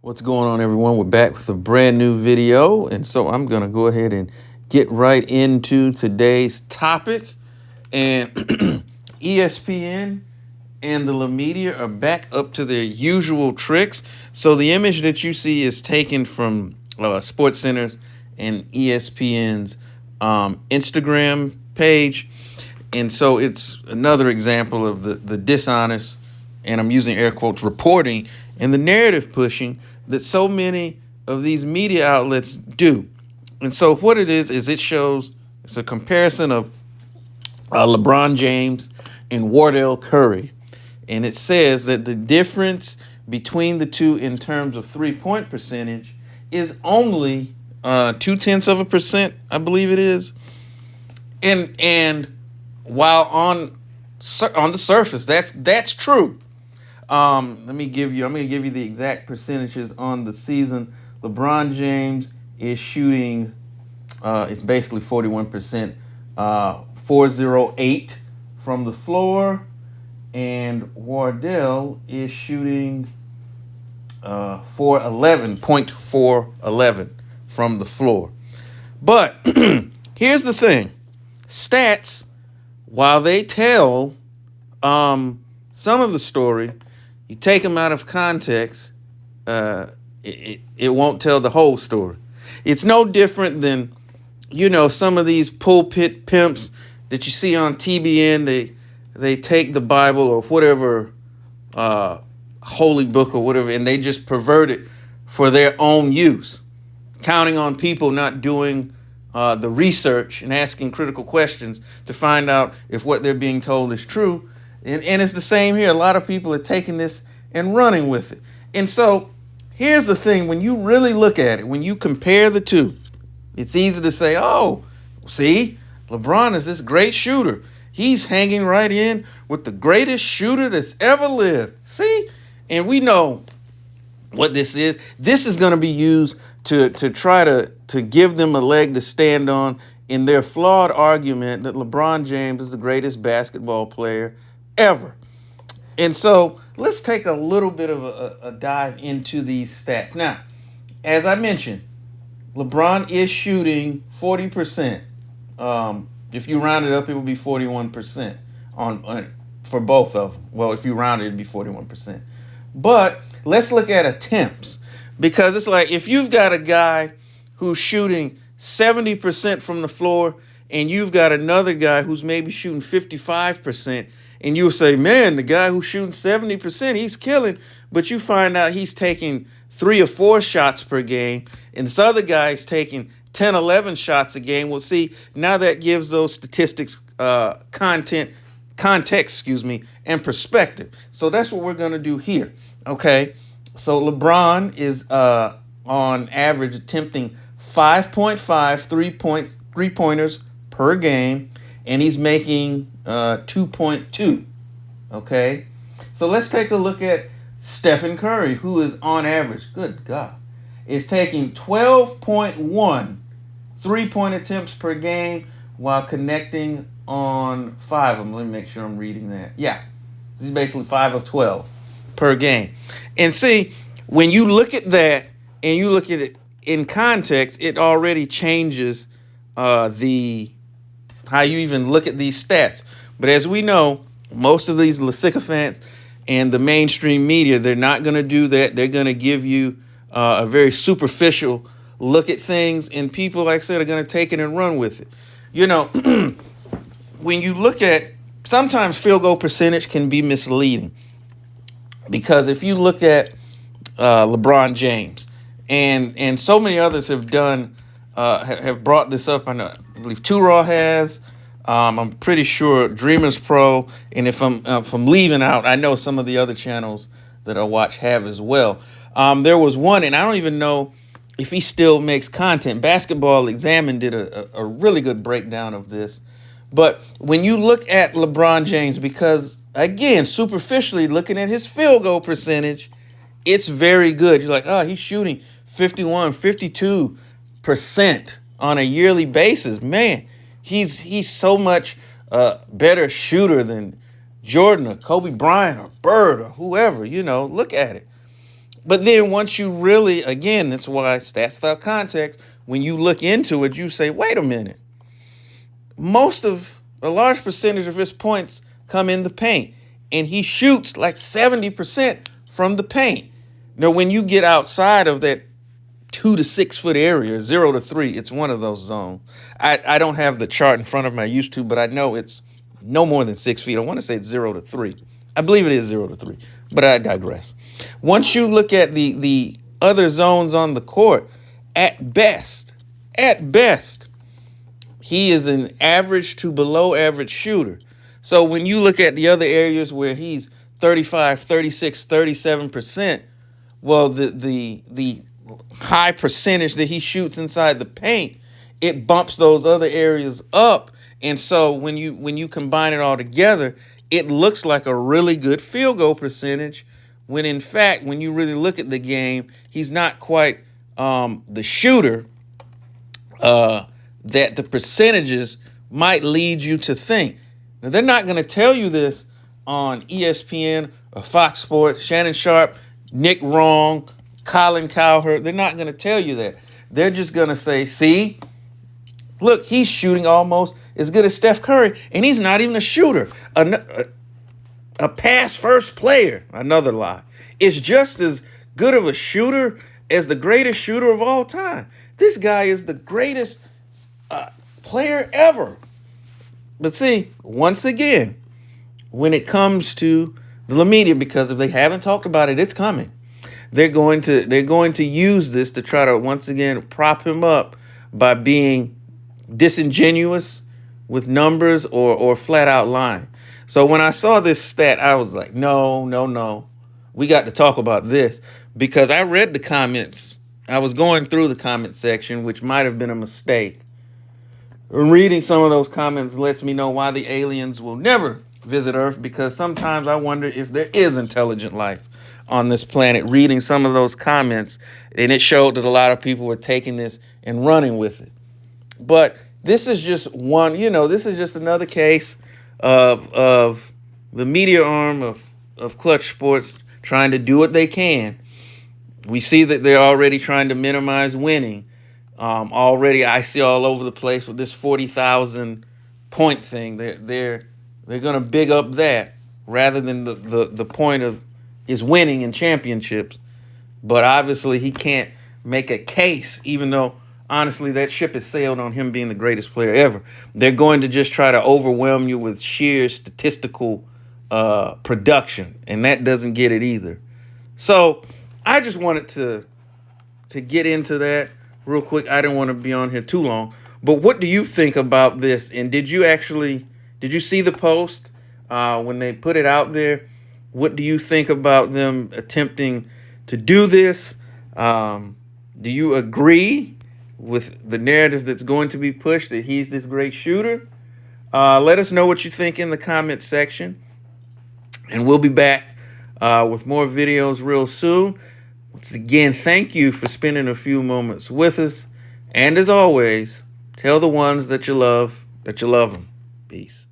What's going on, everyone? We're back with a brand new video. And so I'm going to go ahead and get right into today's topic. And ESPN and the La Media are back up to their usual tricks. So the image that you see is taken from SportsCenter's and ESPN's Instagram page. And so it's another example of the dishonest, and I'm using air quotes, reporting and the narrative pushing that so many of these media outlets do. And so what it is it's a comparison of LeBron James and Wardell Curry. And it says that the difference between the two in terms of 3-point percentage is only 0.2%, I believe it is. And while on the surface, that's true. I'm going to give you the exact percentages on the season. LeBron James is shooting, it's basically 41%, 408 from the floor, and Wardell is shooting 411 from the floor. But here's the thing: stats, while they tell some of the story, you take them out of context, it won't tell the whole story. It's no different than, some of these pulpit pimps that you see on TBN. They take the Bible or whatever holy book or whatever, and they just pervert it for their own use, counting on people not doing the research and asking critical questions to find out if what they're being told is true. And it's the same here. A lot of people are taking this and running with it. And so here's the thing. When you really look at it, when you compare the two, it's easy to say, oh, see, LeBron is this great shooter. He's hanging right in with the greatest shooter that's ever lived. See? And we know what this is. This is going to be used to try to give them a leg to stand on in their flawed argument that LeBron James is the greatest basketball player ever. And so let's take a little bit of a dive into these stats. Now, as I mentioned, LeBron is shooting 40%. If you round it up, it would be 41% on for both of them. Well, if you round it, it'd be 41%. But let's look at attempts, because it's like if you've got a guy who's shooting 70% from the floor and you've got another guy who's maybe shooting 55%, and you'll say, man, the guy who's shooting 70%, he's killing. But you find out he's taking 3 or 4 shots per game, and this other guy's taking 10, 11 shots a game. Well, see, now that gives those statistics context, and perspective. So that's what we're going to do here, okay? So LeBron is on average attempting 5.5 three-pointers per game, and he's making 2.2, okay? So let's take a look at Stephen Curry, who is on average, good God, is taking 12.1 three-point attempts per game while connecting on 5 of them. Let me make sure I'm reading that. Yeah, this is basically 5 of 12 per game. And see, when you look at that and you look at it in context, it already changes how you even look at these stats. But as we know, most of these sycophants and the mainstream media, they're not going to do that. They're going to give you a very superficial look at things, and people, like I said, are going to take it and run with it. When you look at, sometimes field goal percentage can be misleading, because if you look at LeBron James and so many others have brought this up. I believe Two Raw has. I'm pretty sure Dreamers Pro, and if I'm leaving out, I know some of the other channels that I watch have as well. There was one, and I don't even know if he still makes content. Basketball Examine did a really good breakdown of this. But when you look at LeBron James, because again, superficially looking at his field goal percentage, it's very good. You're like, oh, he's shooting 51, 52% on a yearly basis. Man, he's so much better shooter than Jordan or Kobe Bryant or Bird or whoever. Look at it. But then once you really, again, that's why stats without context, when you look into it, you say, wait a minute. A large percentage of his points come in the paint. And he shoots like 70% from the paint. Now, when you get outside of that 2 to 6 foot area, 0 to 3, it's one of those zones. I don't have the chart in front of me. I used to, but I know it's no more than 6 feet. I want to say it's 0 to 3. I believe it is 0 to 3, but I digress. Once you look at the other zones on the court, at best, he is an average to below average shooter. So when you look at the other areas where he's 35, 36, 37%, well, the high percentage that he shoots inside the paint, it bumps those other areas up. And so when you combine it all together, it looks like a really good field goal percentage, when in fact, when you really look at the game, he's not quite the shooter that the percentages might lead you to think. Now, they're not going to tell you this on ESPN or Fox Sports, Shannon Sharp, Nick Wrong, Colin Cowherd. They're not going to tell you that. They're just going to say, see, look, he's shooting almost as good as Steph Curry, and he's not even a shooter. A pass-first player, another lie, is just as good of a shooter as the greatest shooter of all time. This guy is the greatest player ever. But see, once again, when it comes to the media, because if they haven't talked about it, it's coming. They're going to use this to try to once again prop him up by being disingenuous with numbers or flat out lying. So when I saw this stat, I was like, no. We got to talk about this, because I read the comments. I was going through the comment section, which might have been a mistake. Reading some of those comments lets me know why the aliens will never visit Earth, because sometimes I wonder if there is intelligent life on this planet. Reading some of those comments, and it showed that a lot of people were taking this and running with it. But this is just one, this is just another case of the media arm of Clutch Sports trying to do what they can. We see that they're already trying to minimize winning. Already I see all over the place with this 40,000 point thing. They're going to big up that rather than the point of is winning in championships. But obviously he can't make a case, even though honestly that ship has sailed on him being the greatest player ever. They're going to just try to overwhelm you with sheer statistical production, and that doesn't get it either. So I just wanted to get into that real quick. I didn't want to be on here too long. But what do you think about this? And did you see the post when they put it out there? What do you think about them attempting to do this? Do you agree with the narrative that's going to be pushed that he's this great shooter? Let us know what you think in the comment section. And we'll be back with more videos real soon. Once again, thank you for spending a few moments with us. And as always, tell the ones that you love them. Peace.